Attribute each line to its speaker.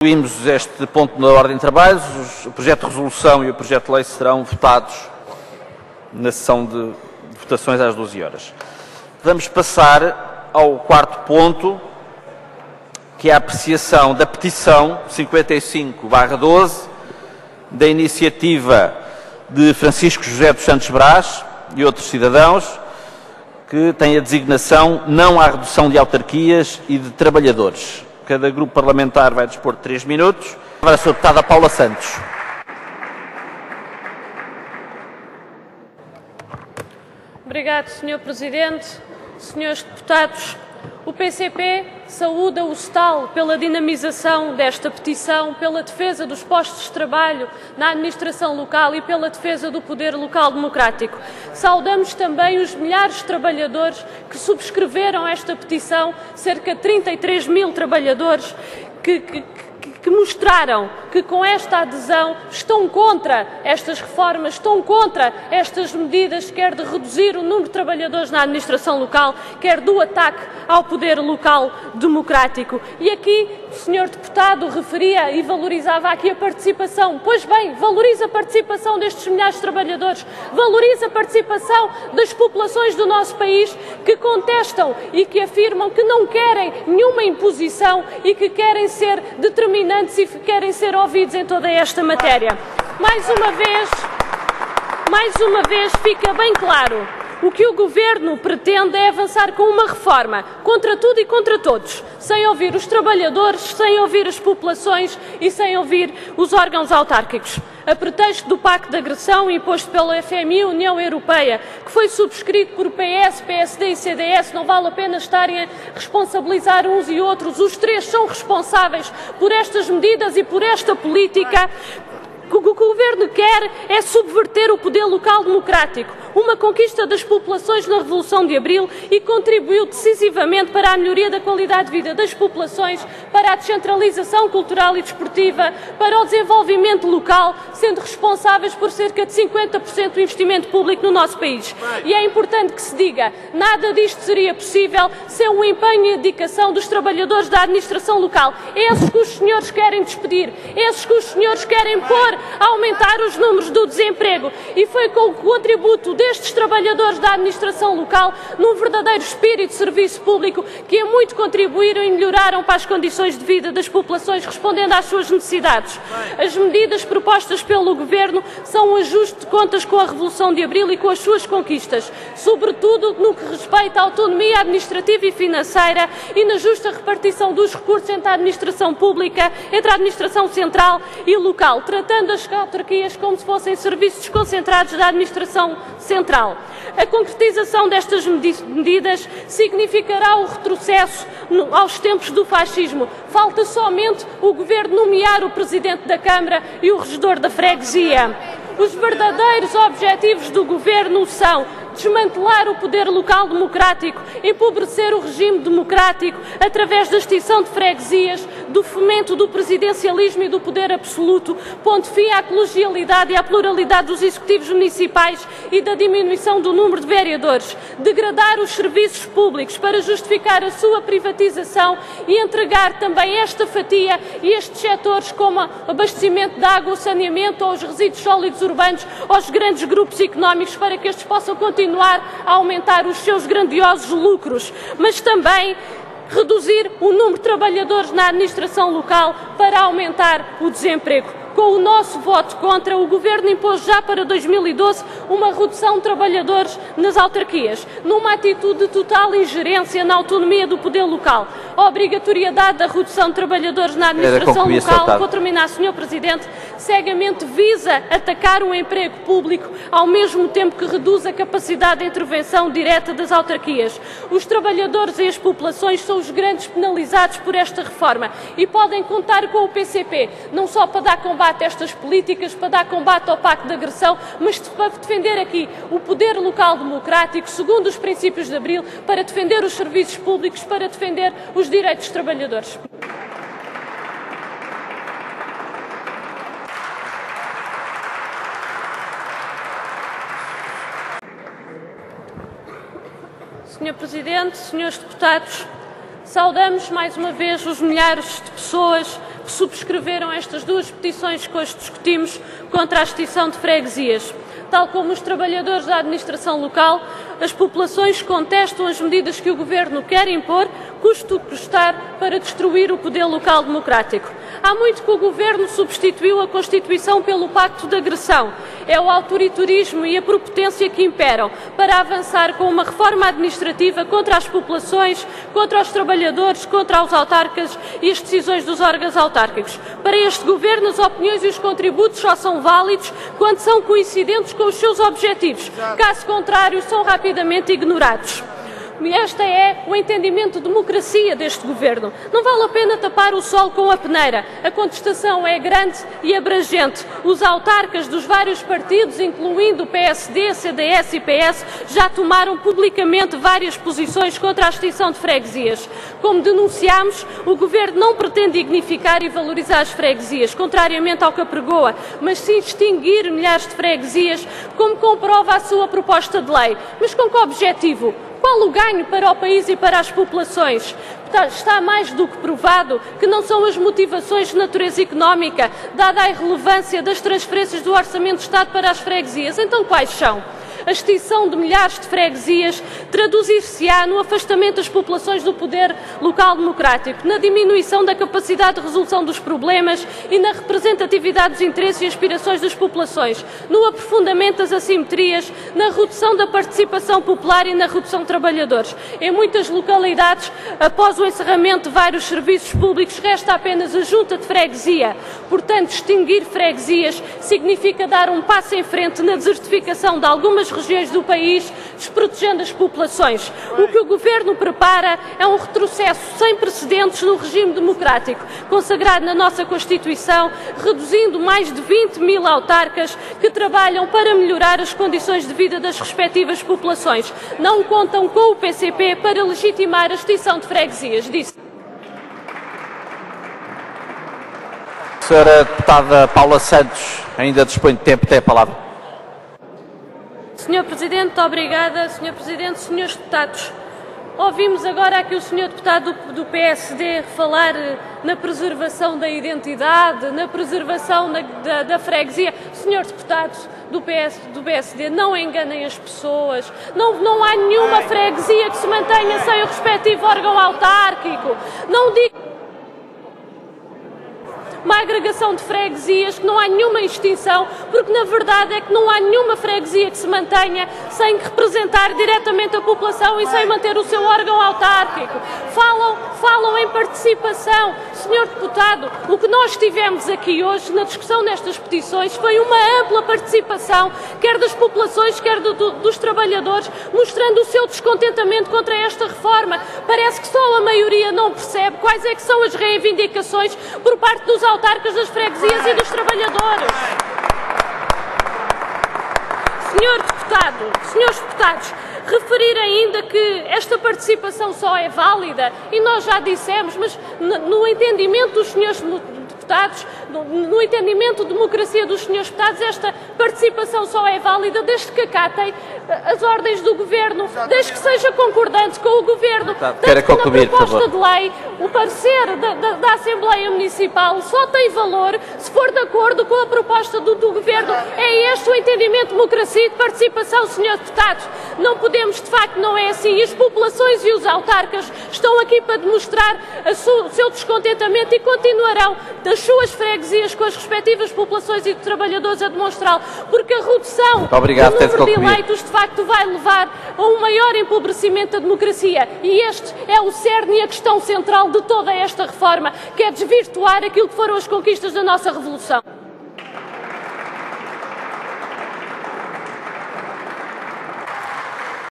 Speaker 1: Concluímos este ponto na ordem de trabalhos. O projeto de resolução e o projeto de lei serão votados na sessão de votações às 12 horas. Vamos passar ao quarto ponto, que é a apreciação da petição 55/12 da iniciativa de Francisco José dos Santos Brás e outros cidadãos, que tem a designação não à redução de autarquias e de trabalhadores. Cada grupo parlamentar vai dispor de 3 minutos. Agora a Sra. Deputada Paula Santos.
Speaker 2: Obrigado, Sr. Presidente. Senhores deputados, o PCP saúda o STAL pela dinamização desta petição, pela defesa dos postos de trabalho na administração local e pela defesa do poder local democrático. Saudamos também os milhares de trabalhadores que subscreveram esta petição, cerca de 33 mil trabalhadores que mostraram que com esta adesão estão contra estas reformas, estão contra estas medidas, quer de reduzir o número de trabalhadores na administração local, quer do ataque ao poder local democrático. E aqui o senhor deputado referia e valorizava aqui a participação. Pois bem, valoriza a participação destes milhares de trabalhadores, valoriza a participação das populações do nosso país que contestam e que afirmam que não querem nenhuma imposição e que querem ser determinantes e querem ser ouvidos em toda esta matéria. Mais uma vez fica bem claro. O que o Governo pretende é avançar com uma reforma contra tudo e contra todos, sem ouvir os trabalhadores, sem ouvir as populações e sem ouvir os órgãos autárquicos. A pretexto do Pacto de Agressão imposto pela FMI, União Europeia, que foi subscrito por PS, PSD e CDS, não vale a pena estarem a responsabilizar uns e outros. Os três são responsáveis por estas medidas e por esta política. O que o Governo quer é subverter o poder local democrático, uma conquista das populações na Revolução de Abril, e contribuiu decisivamente para a melhoria da qualidade de vida das populações, para a descentralização cultural e desportiva, para o desenvolvimento local, sendo responsáveis por cerca de 50% do investimento público no nosso país. E é importante que se diga, nada disto seria possível sem o empenho e a dedicação dos trabalhadores da administração local, esses que os senhores querem despedir, esses que os senhores querem pôr a aumentar os números do desemprego. E foi com o contributo destes trabalhadores da administração local, num verdadeiro espírito de serviço público, que muito contribuíram e melhoraram para as condições de vida das populações, respondendo às suas necessidades. As medidas propostas pelo Governo são um ajuste de contas com a Revolução de Abril e com as suas conquistas, sobretudo no que respeita à autonomia administrativa e financeira e na justa repartição dos recursos entre a administração pública, entre a administração central e local, tratando as autarquias como se fossem serviços desconcentrados da administração central. A concretização destas medidas significará o retrocesso aos tempos do fascismo. Falta somente o Governo nomear o Presidente da Câmara e o Regedor da Freguesia. Os verdadeiros objetivos do Governo são desmantelar o poder local democrático, empobrecer o regime democrático através da extinção de freguesias, do fomento do presidencialismo e do poder absoluto, pondo fim à colegialidade e à pluralidade dos executivos municipais e da diminuição do número de vereadores, degradar os serviços públicos para justificar a sua privatização e entregar também esta fatia e estes setores como abastecimento de água, saneamento ou os resíduos sólidos urbanos aos grandes grupos económicos para que estes possam continuar a aumentar os seus grandiosos lucros, mas também reduzir o número de trabalhadores na administração local para aumentar o desemprego. Com o nosso voto contra, o Governo impôs já para 2012 uma redução de trabalhadores nas autarquias, numa atitude de total ingerência na autonomia do poder local. A obrigatoriedade da redução de trabalhadores na administração local, vou terminar, Sr. Presidente, cegamente visa atacar o emprego público, ao mesmo tempo que reduz a capacidade de intervenção direta das autarquias. Os trabalhadores e as populações são os grandes penalizados por esta reforma e podem contar com o PCP, não só para dar combate a estas políticas, para dar combate ao Pacto de Agressão, mas para defender aqui o poder local democrático, segundo os princípios de Abril, para defender os serviços públicos, para defender os direitos dos trabalhadores. Sr. Presidente, senhores deputados, saudamos mais uma vez os milhares de pessoas que subscreveram estas duas petições que hoje discutimos contra a extinção de freguesias. Tal como os trabalhadores da administração local, as populações contestam as medidas que o Governo quer impor, custe o que custar, para destruir o poder local democrático. Há muito que o Governo substituiu a Constituição pelo Pacto de Agressão. É o autoritarismo e a prepotência que imperam para avançar com uma reforma administrativa contra as populações, contra os trabalhadores, contra os autarcas e as decisões dos órgãos autárquicos. Para este Governo, as opiniões e os contributos só são válidos quando são coincidentes com os seus objetivos. Caso contrário, são rapidamente ignorados. Este é o entendimento de democracia deste Governo. Não vale a pena tapar o sol com a peneira. A contestação é grande e abrangente. Os autarcas dos vários partidos, incluindo o PSD, CDS e PS, já tomaram publicamente várias posições contra a extinção de freguesias. Como denunciámos, o Governo não pretende dignificar e valorizar as freguesias, contrariamente ao que apregoa, mas sim extinguir milhares de freguesias, como comprova a sua proposta de lei. Mas com que objetivo? Qual o ganho para o país e para as populações? Está mais do que provado que não são as motivações de natureza económica, dada a irrelevância das transferências do Orçamento de Estado para as freguesias. Então quais são? A extinção de milhares de freguesias traduzir-se-á no afastamento das populações do poder local democrático, na diminuição da capacidade de resolução dos problemas e na representatividade dos interesses e aspirações das populações, no aprofundamento das assimetrias, na redução da participação popular e na redução de trabalhadores. Em muitas localidades, após o encerramento de vários serviços públicos, resta apenas a junta de freguesia. Portanto, extinguir freguesias significa dar um passo em frente na desertificação de algumas regiões do país, desprotegendo as populações. O que o Governo prepara é um retrocesso sem precedentes no regime democrático, consagrado na nossa Constituição, reduzindo mais de 20 mil autarcas que trabalham para melhorar as condições de vida das respectivas populações. Não contam com o PCP para legitimar a extinção de freguesias. Disse.
Speaker 1: Senhora Deputada Paula Santos, ainda dispõe de tempo, tem a palavra.
Speaker 2: Senhor Presidente, muito obrigada. Senhor Presidente, senhores deputados, ouvimos agora aqui o senhor deputado do PSD falar na preservação da identidade, na preservação da freguesia. Senhores deputados do PSD, não enganem as pessoas. Não há nenhuma freguesia que se mantenha sem o respectivo órgão autárquico. Não diga uma agregação de freguesias, que não há nenhuma extinção, porque na verdade é que não há nenhuma freguesia que se mantenha sem representar diretamente a população e sem manter o seu órgão autárquico. Falam em participação. Senhor Deputado, o que nós tivemos aqui hoje na discussão nestas petições foi uma ampla participação, quer das populações, quer dos trabalhadores, mostrando o seu descontentamento contra esta reforma. Parece que só a maioria não percebe quais é que são as reivindicações por parte dos autarcas, das freguesias e dos trabalhadores. Senhores deputados, referir ainda que esta participação só é válida, e nós já dissemos, mas no entendimento dos senhores deputados, no entendimento de democracia dos senhores deputados, esta participação só é válida desde que acatem as ordens do Governo, desde que seja concordante com o Governo. Tanto que na proposta de lei, o parecer da Assembleia Municipal só tem valor se for de acordo com a proposta do Governo. É este o entendimento de democracia e de participação, senhores deputados. Não podemos, de facto, não é assim. As populações e os autarcas estão aqui para demonstrar o seu descontentamento e continuarão das suas freguesias com as respectivas populações e trabalhadores a demonstrá-lo, porque a redução do número de eleitos, de facto, vai levar a um maior empobrecimento da democracia. E este é o cerne e a questão central de toda esta reforma, que é desvirtuar aquilo que foram as conquistas da nossa Revolução.